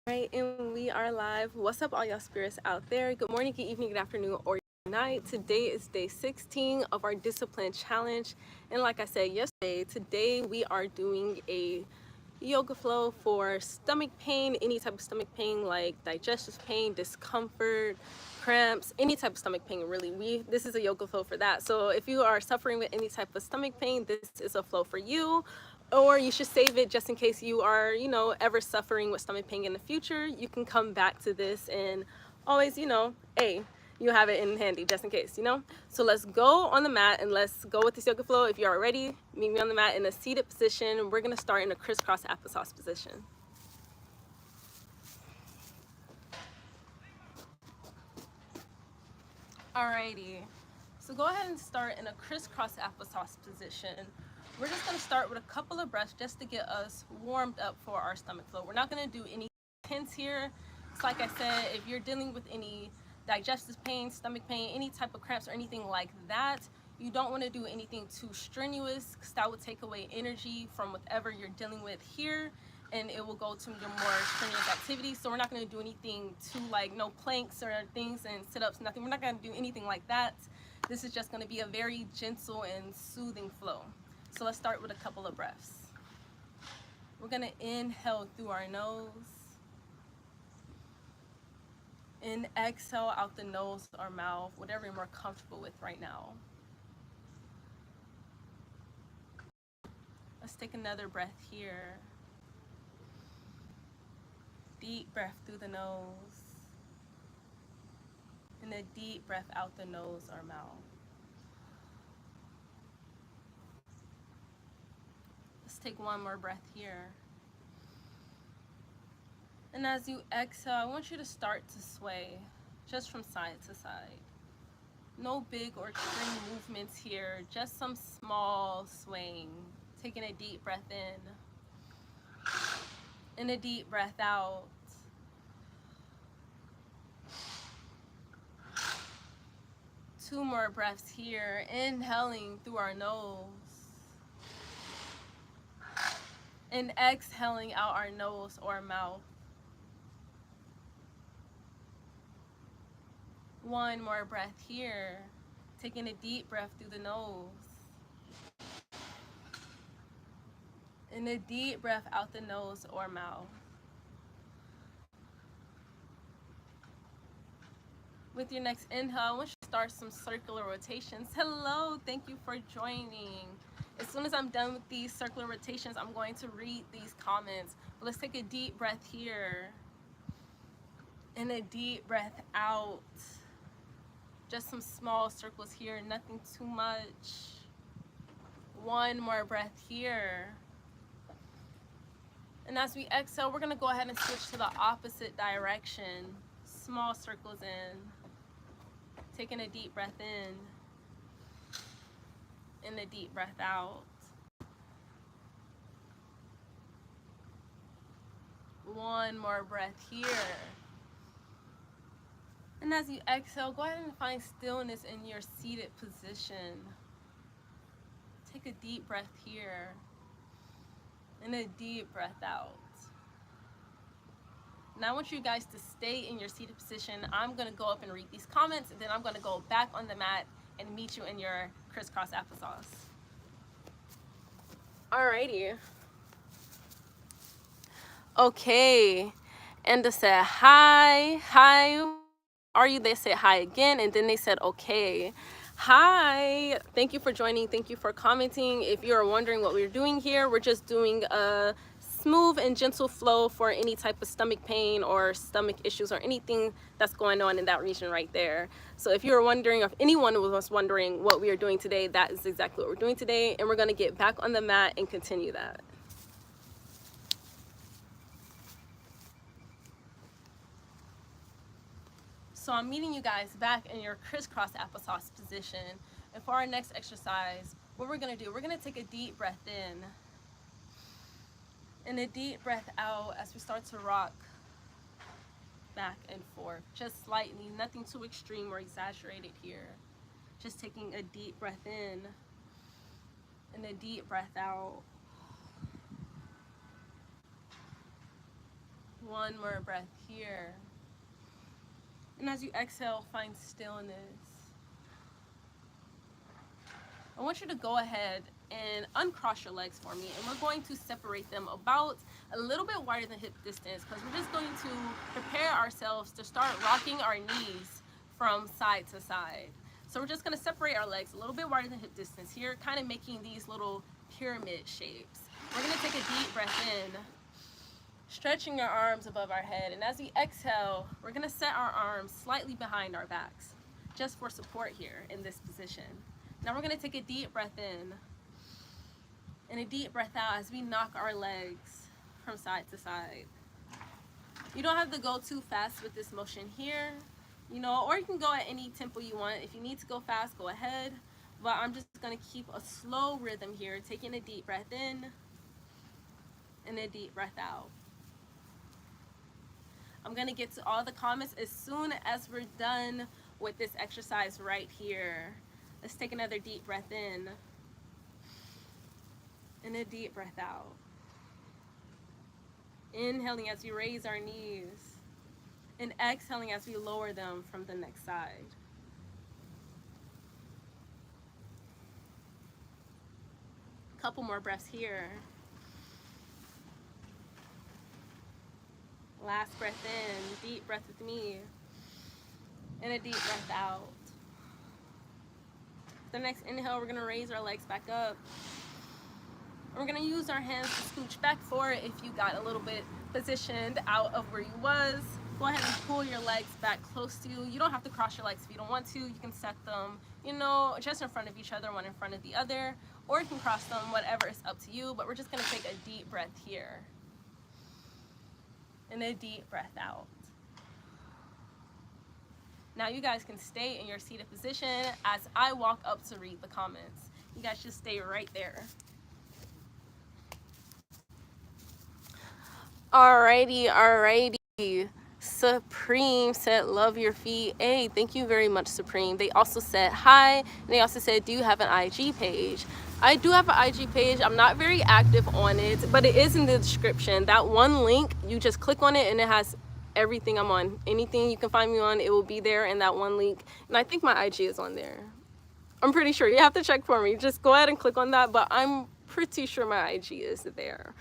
Right, and we are live. What's up, all y'all spirits out there? Good morning, good evening, good afternoon, or good night. Today is day 16 of our discipline challenge. And like I said yesterday, today we are doing a yoga flow for stomach pain, any type of stomach pain like digestive pain, discomfort, cramps, any type of stomach pain really. This is a yoga flow for that. So if you are suffering with any type of stomach pain, this is a flow for you. Or you should save it just in case you are, ever suffering with stomach pain in the future. You can come back to this and always, hey, you have it in handy just in case. So let's go on the mat and let's go with this yoga flow. If you are ready, meet me on the mat in a seated position. We're gonna start in a crisscross applesauce position. Alrighty, so go ahead and start in a crisscross applesauce position. We're just gonna start with a couple of breaths just to get us warmed up for our stomach flow. We're not gonna do any tense here. It's like I said, if you're dealing with any digestive pain, stomach pain, any type of cramps or anything like that, you don't want to do anything too strenuous because that would take away energy from whatever you're dealing with here, and it will go to your more strenuous activities. So we're not going to do anything too, like, no planks or things and sit-ups, nothing. We're not going to do anything like that. This is just going to be a very gentle and soothing flow. So let's start with a couple of breaths. We're going to inhale through our nose and exhale out the nose or mouth, whatever you're more comfortable with right now. Let's take another breath here. Deep breath through the nose and a deep breath out the nose or mouth. Let's take one more breath here. And as you exhale, I want you to start to sway just from side to side. No big or extreme movements here, just some small swaying. Taking a deep breath in and a deep breath out. Two more breaths here, inhaling through our nose and exhaling out our nose or mouth. One more breath here, taking a deep breath through the nose and a deep breath out the nose or mouth. With your next inhale, I want you to start some circular rotations. Hello, thank you for joining. As soon as I'm done with these circular rotations, I'm going to read these comments. But let's take a deep breath here and a deep breath out. Just some small circles here, nothing too much. One more breath here. And as we exhale, we're gonna go ahead and switch to the opposite direction. Small circles in. Taking a deep breath in and a deep breath out. One more breath here. And as you exhale, go ahead and find stillness in your seated position. Take a deep breath here and a deep breath out. Now I want you guys to stay in your seated position. I'm gonna go up and read these comments, and then I'm gonna go back on the mat and meet you in your crisscross applesauce. Alrighty. Okay. And they said hi, are you? They said hi again, and then they said okay. Hi, thank you for joining, thank you for commenting. If you're wondering what we're doing here, we're just doing a smooth and gentle flow for any type of stomach pain or stomach issues or anything that's going on in that region right there. So if you're wondering, if anyone was wondering what we are doing today, that is exactly what we're doing today, and we're going to get back on the mat and continue that. So I'm meeting you guys back in your crisscross applesauce position. And for our next exercise, what we're gonna do, we're gonna take a deep breath in and a deep breath out as we start to rock back and forth, just slightly, nothing too extreme or exaggerated here. Just taking a deep breath in and a deep breath out. One more breath here. And as you exhale, find stillness. I want you to go ahead and uncross your legs for me, and we're going to separate them about a little bit wider than hip distance, because we're just going to prepare ourselves to start rocking our knees from side to side. So we're just going to separate our legs a little bit wider than hip distance here, kind of making these little pyramid shapes. We're going to take a deep breath in, stretching our arms above our head, and as we exhale, we're going to set our arms slightly behind our backs, just for support here in this position. Now we're going to take a deep breath in and a deep breath out as we knock our legs from side to side. You don't have to go too fast with this motion here, you know, or you can go at any tempo you want. If you need to go fast, go ahead. But I'm just going to keep a slow rhythm here, taking a deep breath in and a deep breath out. I'm going to get to all the comments as soon as we're done with this exercise right here. Let's take another deep breath in and a deep breath out. Inhaling as we raise our knees and exhaling as we lower them from the next side. Couple more breaths here. Last breath in, deep breath with me, and a deep breath out. The next inhale, we're gonna raise our legs back up. We're gonna use our hands to scooch back forward. If you got a little bit positioned out of where you was, go ahead and pull your legs back close to you. You don't have to cross your legs if you don't want to. You can set them, you know, just in front of each other, one in front of the other, or you can cross them, whatever is up to you. But we're just gonna take a deep breath here and a deep breath out. Now you guys can stay in your seated position as I walk up to read the comments. You guys just stay right there. Alrighty. Supreme said, love your feet. Hey, thank you very much, Supreme. They also said hi, and they also said, do you have an IG page? I do have an IG page. I'm not very active on it, but it is in the description. That one link, you just click on it and it has everything I'm on. Anything you can find me on, it will be there in that one link. And I think my IG is on there. I'm pretty sure. You have to check for me. Just go ahead and click on that, but I'm pretty sure my IG is there.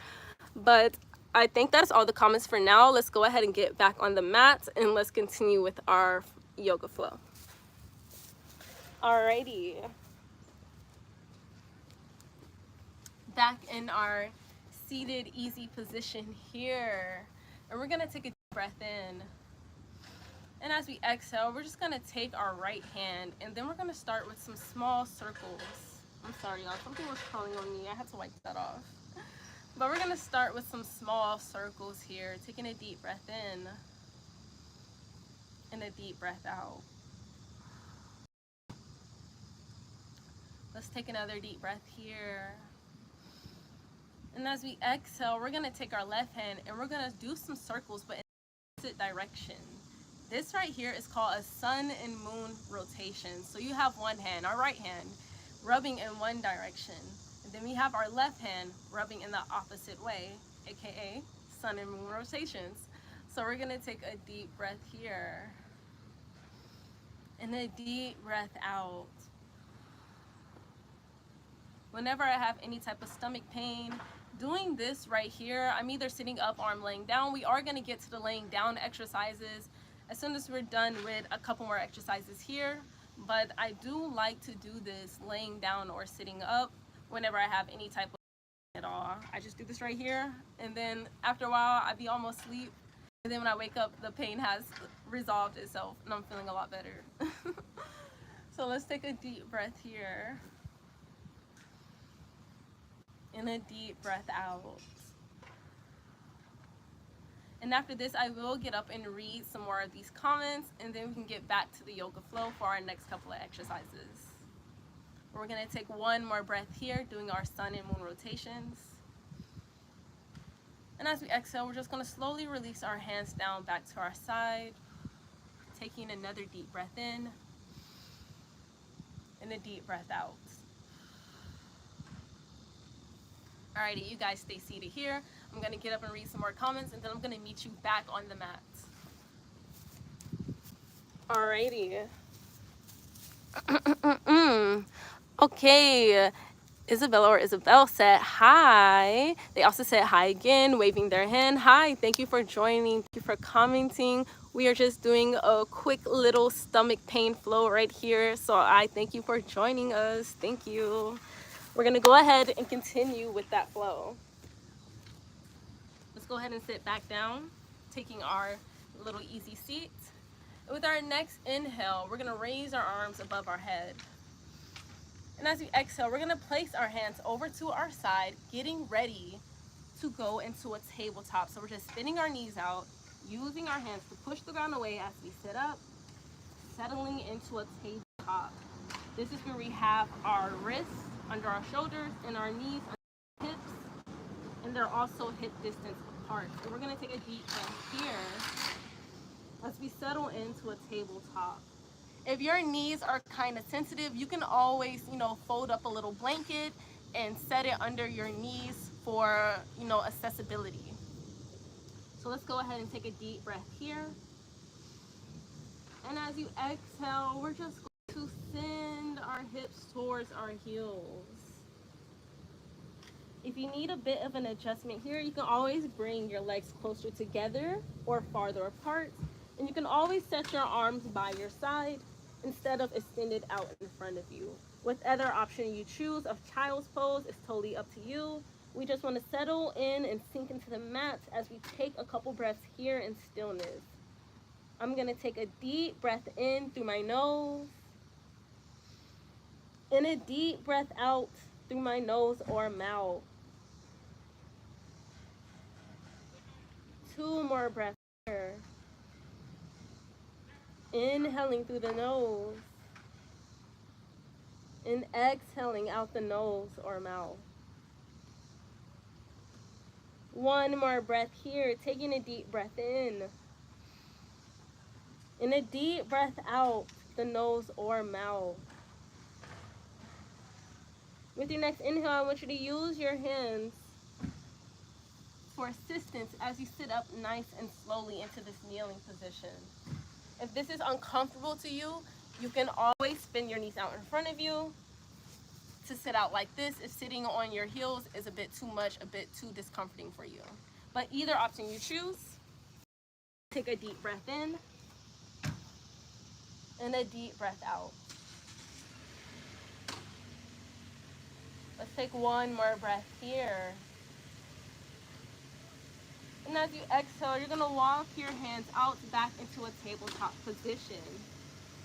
But I think that's all the comments for now. Let's go ahead and get back on the mat and let's continue with our yoga flow. Alrighty. Back in our seated easy position here. And we're gonna take a deep breath in. And as we exhale, we're just gonna take our right hand and then we're gonna start with some small circles. I'm sorry, y'all, something was crawling on me. I had to wipe that off. But we're gonna start with some small circles here, taking a deep breath in and a deep breath out. Let's take another deep breath here. And as we exhale, we're gonna take our left hand and we're gonna do some circles, but in the opposite direction. This right here is called a sun and moon rotation. So you have one hand, our right hand, rubbing in one direction. And then we have our left hand rubbing in the opposite way, aka sun and moon rotations. So we're gonna take a deep breath here and a deep breath out. Whenever I have any type of stomach pain, doing this right here, I'm either sitting up or I'm laying down. We are gonna get to the laying down exercises as soon as we're done with a couple more exercises here. But I do like to do this laying down or sitting up whenever I have any type of pain at all. I just do this right here, and then after a while, I be almost asleep. And then when I wake up, the pain has resolved itself and I'm feeling a lot better. So let's take a deep breath here. And a deep breath out. And after this, I will get up and read some more of these comments, and then we can get back to the yoga flow for our next couple of exercises. We're gonna take one more breath here, doing our sun and moon rotations. And as we exhale, we're just gonna slowly release our hands down back to our side, taking another deep breath in, and a deep breath out. Alrighty, you guys stay seated here. I'm gonna get up and read some more comments, and then I'm gonna meet you back on the mat. Alrighty. Okay. Isabel said hi. They also said hi again, waving their hand. Hi, thank you for joining. Thank you for commenting. We are just doing a quick little stomach pain flow right here. So I thank you for joining us. Thank you. We're gonna go ahead and continue with that flow. Let's go ahead and sit back down, taking our little easy seat. With our next inhale, we're gonna raise our arms above our head. And as we exhale, we're gonna place our hands over to our side, getting ready to go into a tabletop. So we're just spinning our knees out, using our hands to push the ground away as we sit up, settling into a tabletop. This is where we have our wrists under our shoulders and our knees under our hips, and they're also hip distance apart. So we're gonna take a deep breath here as we settle into a tabletop. If your knees are kind of sensitive, you can always, fold up a little blanket and set it under your knees for, accessibility. So let's go ahead and take a deep breath here. And as you exhale, we're just going to send our hips towards our heels. If you need a bit of an adjustment here, you can always bring your legs closer together or farther apart. And you can always set your arms by your side instead of extended out in front of you. Whatever option you choose of child's pose is totally up to you. We just want to settle in and sink into the mat as we take a couple breaths here in stillness. I'm going to take a deep breath in through my nose and a deep breath out through my nose or mouth. 2 more breaths here. Inhaling through the nose and exhaling out the nose or mouth. 1 more breath here, taking a deep breath in and a deep breath out the nose or mouth. With your next inhale, I want you to use your hands for assistance as you sit up nice and slowly into this kneeling position. If this is uncomfortable to you, you can always spin your knees out in front of you to sit out like this if sitting on your heels is a bit too much, a bit too discomforting for you. But either option you choose, take a deep breath in and a deep breath out. Let's take 1 more breath here. And as you exhale, you're gonna walk your hands out back into a tabletop position.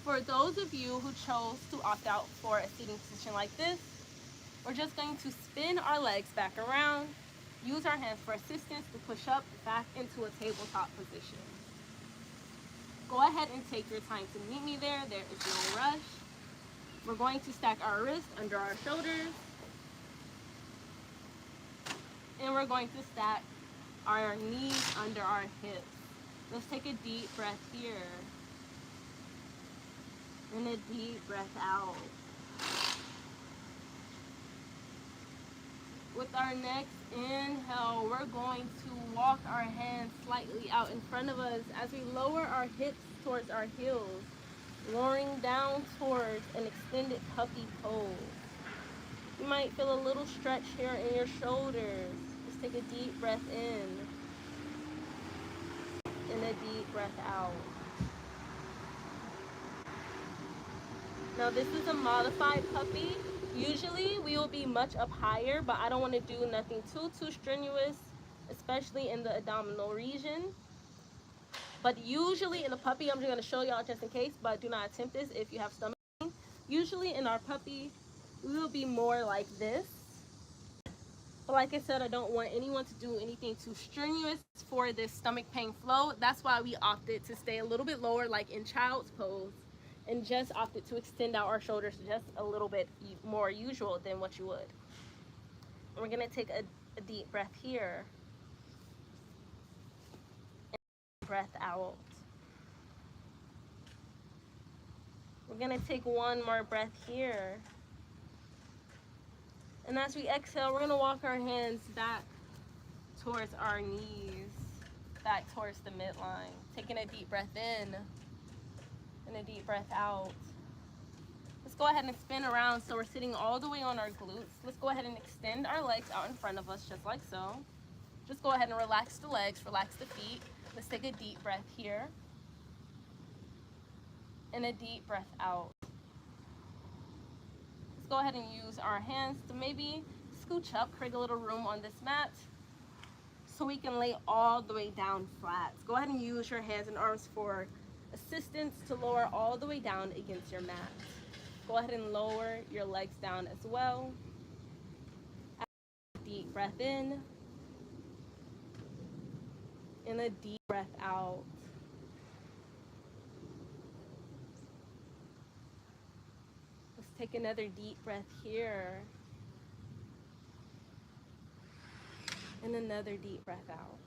For those of you who chose to opt out for a seating position like this, we're just going to spin our legs back around, use our hands for assistance to push up back into a tabletop position. Go ahead and take your time to meet me there. There is no rush. We're going to stack our wrists under our shoulders, and we're going to stack our knees under our hips. Let's take a deep breath here and a deep breath out. With our next inhale, we're going to walk our hands slightly out in front of us as we lower our hips towards our heels, lowering down towards an extended puppy pose. You might feel a little stretch here in your shoulders. Just take a deep breath in and a deep breath out. Now this is a modified puppy. Usually we will be much up higher, but I don't want to do nothing too strenuous, especially in the abdominal region. But usually in the puppy, I'm just going to show y'all just in case, but do not attempt this if you have stomach pain. Usually in our puppy, we will be more like this. But like I said, I don't want anyone to do anything too strenuous for this stomach pain flow. That's why we opted to stay a little bit lower, like in child's pose, and just opted to extend out our shoulders just a little bit more usual than what you would. And we're going to take a deep breath here and breath out. We're going to take 1 more breath here And as we exhale, we're gonna walk our hands back towards our knees, back towards the midline. Taking a deep breath in and a deep breath out. Let's go ahead and spin around so we're sitting all the way on our glutes. Let's go ahead and extend our legs out in front of us just like so. Just go ahead and relax the legs, relax the feet. Let's take a deep breath here and a deep breath out. Let's go ahead and use our hands to maybe scooch up, create a little room on this mat so we can lay all the way down flat. So go ahead and use your hands and arms for assistance to lower all the way down against your mat. Go ahead and lower your legs down as well. Deep breath in and a deep breath out. Let's take another deep breath here and another deep breath out.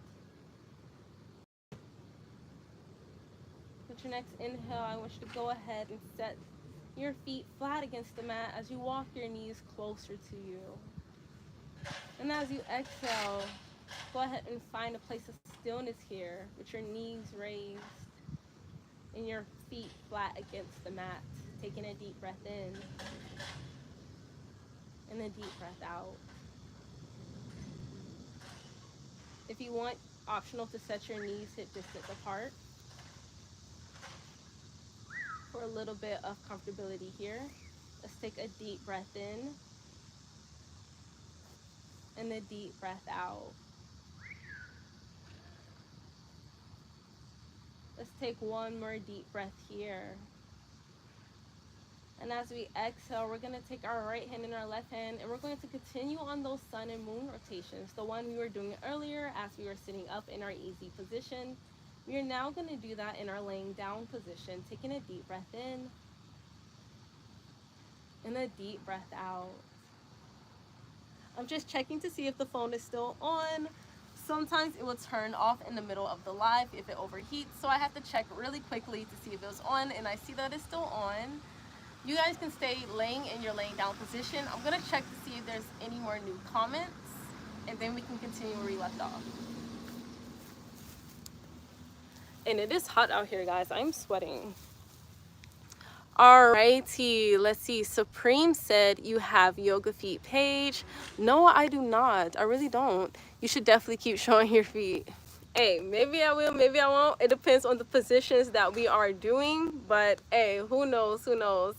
With your next inhale, I want you to go ahead and set your feet flat against the mat as you walk your knees closer to you. And as you exhale, go ahead and find a place of stillness here with your knees raised and your feet flat against the mat. Taking a deep breath in and a deep breath out. If you want, optional to set your knees hip distance apart for a little bit of comfortability here. Let's take a deep breath in and a deep breath out. Let's take one more deep breath here. And as we exhale, we're going to take our right hand and our left hand, and we're going to continue on those sun and moon rotations, the one we were doing earlier as we were sitting up in our easy position. We are now going to do that in our laying down position, taking a deep breath in and a deep breath out. I'm just checking to see if the phone is still on. Sometimes it will turn off in the middle of the live if it overheats, so I have to check really quickly to see if it was on, and I see that it's still on. You guys can stay laying in your laying down position. I'm gonna check to see if there's any more new comments, and then we can continue where we left off. And it is hot out here, guys. I'm sweating. Alrighty, let's see. Supreme said you have yoga feet page. No, I do not. I really don't. You should definitely keep showing your feet. Hey, maybe I will, maybe I won't. It depends on the positions that we are doing, but hey, who knows, who knows.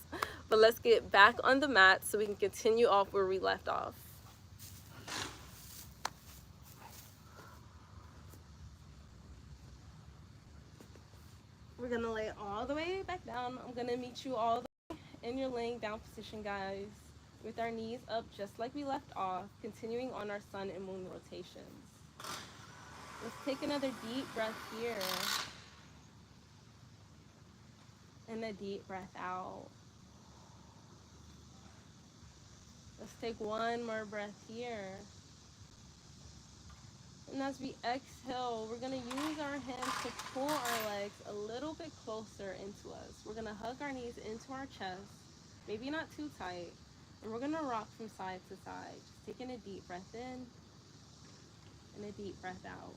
But let's get back on the mat so we can continue off where we left off. We're gonna lay all the way back down. I'm gonna meet you all the way in your laying down position, guys, with our knees up just like we left off, continuing on our sun and moon rotations. Let's take another deep breath here and a deep breath out. Let's take one more breath here. And as we exhale, we're going to use our hands to pull our legs a little bit closer into us. We're going to hug our knees into our chest, maybe not too tight. And we're going to rock from side to side, just taking a deep breath in and a deep breath out.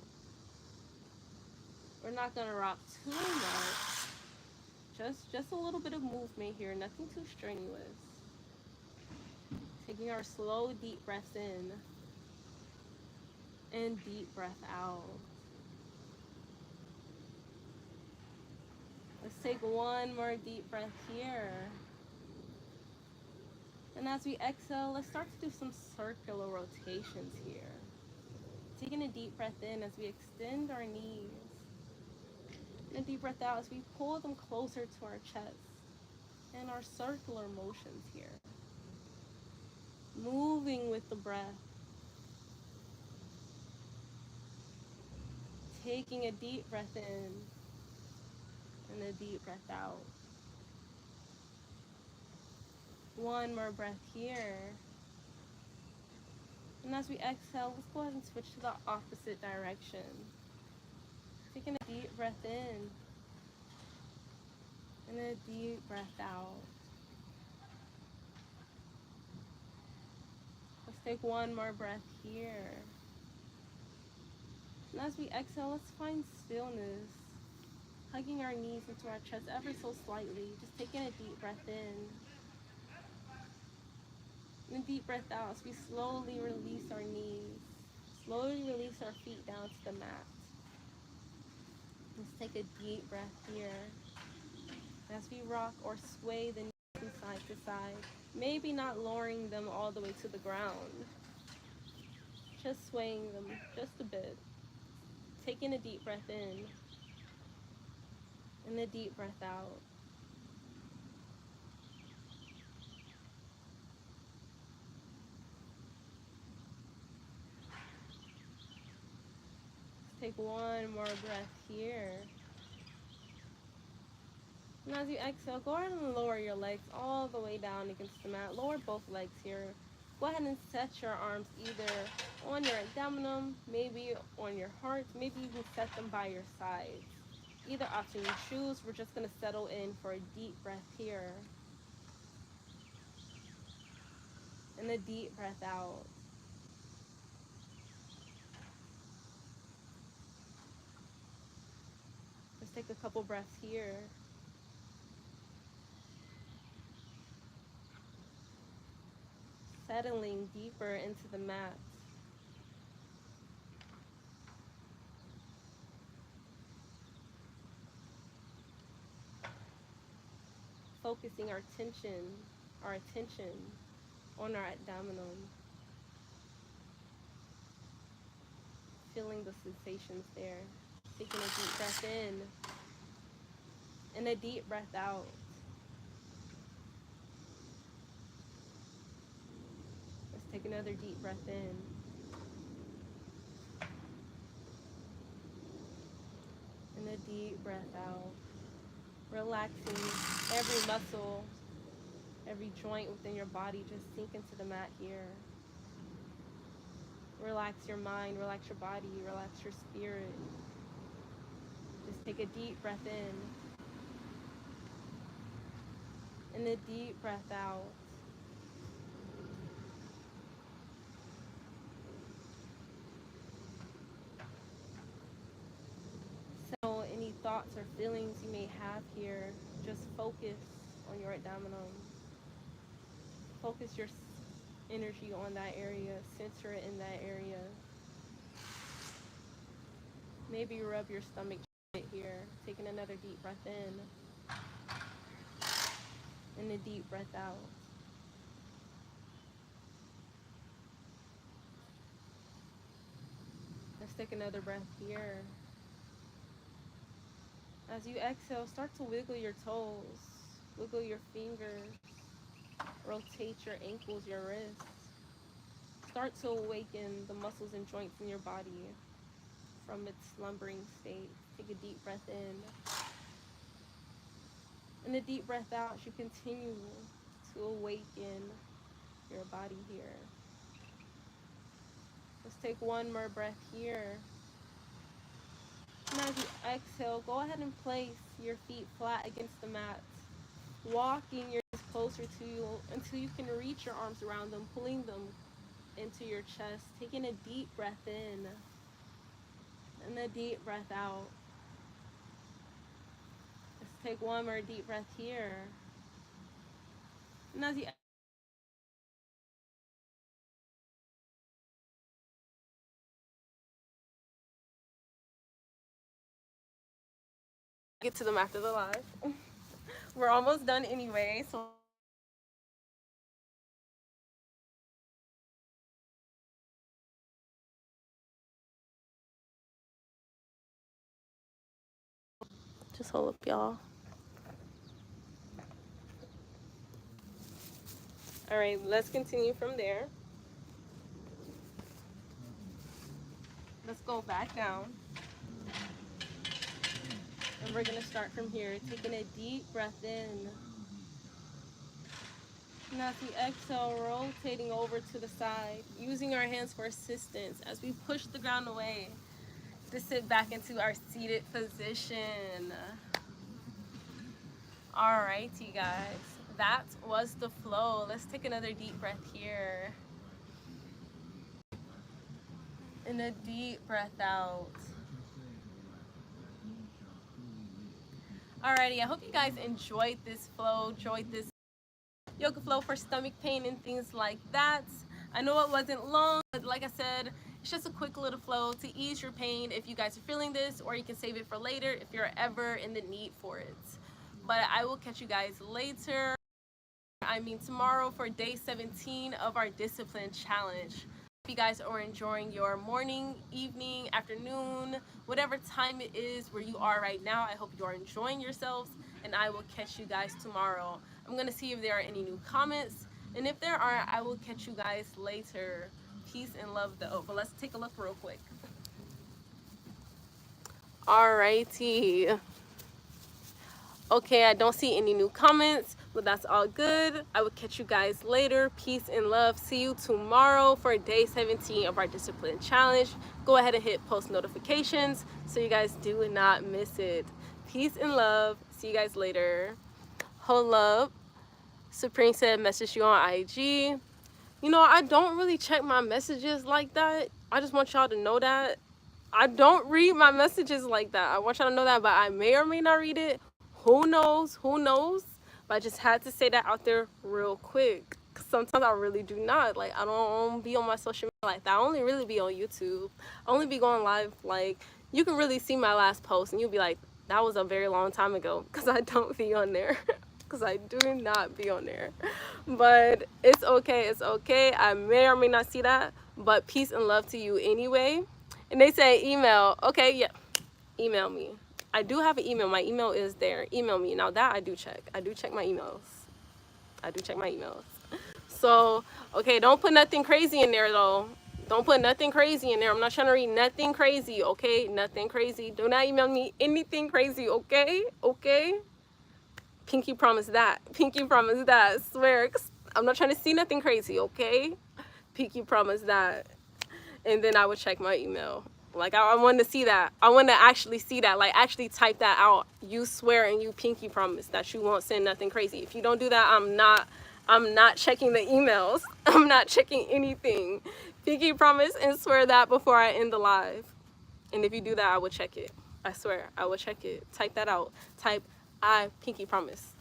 We're not going to rock too much. Just a little bit of movement here, nothing too strenuous. Taking our slow, deep breaths in and deep breath out. Let's take one more deep breath here. And as we exhale, let's start to do some circular rotations here. Taking a deep breath in as we extend our knees. And a deep breath out as we pull them closer to our chest. And our circular motions here. Moving with the breath. Taking a deep breath in and a deep breath out. One more breath here. And as we exhale, let's go ahead and switch to the opposite direction. Taking a deep breath in and a deep breath out. Let's Take one more breath here. And as we exhale, let's find stillness. Hugging our knees into our chest ever so slightly. Just taking a deep breath in. And a deep breath out as we slowly release our knees. Slowly release our feet down to the mat. Let's take a deep breath here. As we rock or sway the knees from side to side. Maybe not lowering them all the way to the ground. Just swaying them just a bit. Taking a deep breath in. And a deep breath out. Take one more breath here. And as you exhale, go ahead and lower your legs all the way down against the mat. Lower both legs here. Go ahead and set your arms either on your abdomen, maybe on your heart, maybe you can set them by your sides. Either option you choose. We're just going to settle in for a deep breath here. And a deep breath out. Let's take a couple breaths here. Settling deeper into the mat. Focusing our attention on our abdomen. Feeling the sensations there. Taking a deep breath in and a deep breath out. Let's take another deep breath in. And a deep breath out. Relaxing every muscle, every joint within your body. Just sink into the mat here. Relax your mind, relax your body, relax your spirit. Just take a deep breath in. And a deep breath out. So any thoughts or feelings you may have here, just focus on your abdominal. Focus your energy on that area, center it in that area. Maybe rub your stomach here, taking another deep breath in. And a deep breath out. Let's take another breath here. As you exhale, start to wiggle your toes, wiggle your fingers, rotate your ankles, your wrists. Start to awaken the muscles and joints in your body from its slumbering state. Take a deep breath in. And a deep breath out as you continue to awaken your body here. Let's take one more breath here. And as you exhale, go ahead and place your feet flat against the mat. Walking your knees closer to you until you can reach your arms around them, pulling them into your chest. Taking a deep breath in and a deep breath out. Let's take one more deep breath here. And as you get to them after the live. We're almost done anyway, so just hold up, y'all. All right, let's continue from there. Let's go back down. And we're gonna start from here, taking a deep breath in. Now as we exhale, rotating over to the side, using our hands for assistance as we push the ground away to sit back into our seated position. All righty, guys, that was the flow. Let's take another deep breath here. And a deep breath out. Alrighty, I hope you guys enjoyed this flow, enjoyed this yoga flow for stomach pain and things like that. I know it wasn't long, but like I said, it's just a quick little flow to ease your pain if you guys are feeling this, or you can save it for later if you're ever in the need for it. But I will catch you guys later. I mean tomorrow for day 17 of our discipline challenge. Hope you guys are enjoying your morning, evening, afternoon, whatever time it is where you are right now. I hope you are enjoying yourselves, and I will catch you guys tomorrow. I'm gonna see if there are any new comments, and if there are, I will catch you guys later. Peace and love though. But let's take a look real quick. Alrighty. Okay, I don't see any new comments, but that's all good. I will catch you guys later. Peace and love. See you tomorrow for day 17 of our discipline challenge. Go ahead and hit post notifications so you guys do not miss it. Peace and love. See you guys later. Hold up. Supreme said message you on IG. You know, I don't really check my messages like that. I just want y'all to know that. I don't read my messages like that. I want y'all to know that, but I may or may not read it. Who knows? Who knows? But I just had to say that out there real quick. Cause sometimes I really do not. Like, I don't be on my social media like that. I only really be on YouTube. I only be going live. Like, you can really see my last post and you'll be like, that was a very long time ago. Because I don't be on there. Because I do not be on there. But it's okay. It's okay. I may or may not see that. But peace and love to you anyway. And they say email. Okay, yeah. Email me. I do have an email. My email is there. Email me. Now that I do check. I do check my emails. I do check my emails. So, okay, don't put nothing crazy in there though. Don't put nothing crazy in there. I'm not trying to read nothing crazy, okay? Nothing crazy. Do not email me anything crazy, okay? Okay? Pinky promise that. Pinky promise that. I swear. I'm not trying to see nothing crazy, okay? Pinky promise that. And then I would check my email. Like, I want to see that. I want to actually see that. Like, actually type that out. You swear and you pinky promise that you won't send nothing crazy. If you don't do that, I'm not checking the emails. I'm not checking anything. Pinky promise and swear that before I end the live. And if you do that, I will check it. I swear, I will check it. Type that out. Type, I pinky promise.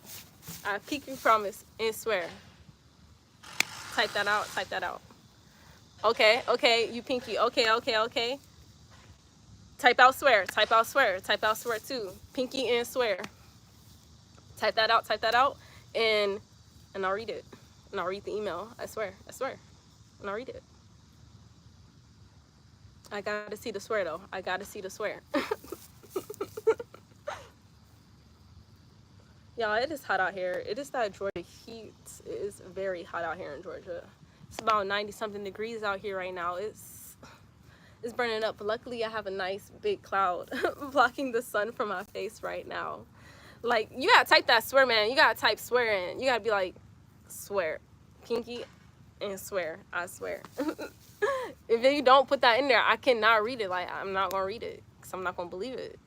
I pinky promise and swear. Type that out. Type that out. Okay, okay, you pinky. Okay, okay, okay. Type out swear. Type out swear. Type out swear too. Pinky and swear. Type that out, and I'll read it. And I'll read the email. I swear. I swear. And I'll read it. I gotta see the swear though. I gotta see the swear. Y'all, it is hot out here. It is that Georgia heat. It is very hot out here in Georgia. It's about 90 something degrees out here right now. It's burning up. But luckily I have a nice big cloud blocking the sun from my face right now. Like, you gotta type that swear, man. You gotta type swear in. You gotta be like, swear. Pinky and swear. I swear. If you don't put that in there, I cannot read it. Like, I'm not gonna read it because I'm not gonna believe it.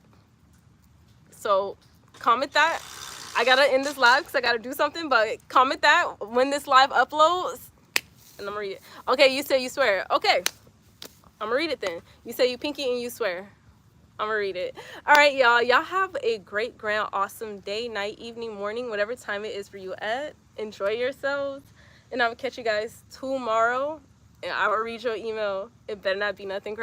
So comment that. I gotta end this live because I gotta do something, but comment that when this live uploads and I'm gonna read it. Okay, you say you swear. Okay, I'm gonna read it then. You say you pinky and you swear. I'm gonna read it. All right, y'all. Y'all have a great, grand, awesome day, night, evening, morning, whatever time it is for you at. Enjoy yourselves. And I will catch you guys tomorrow. And I will read your email. It better not be nothing crazy.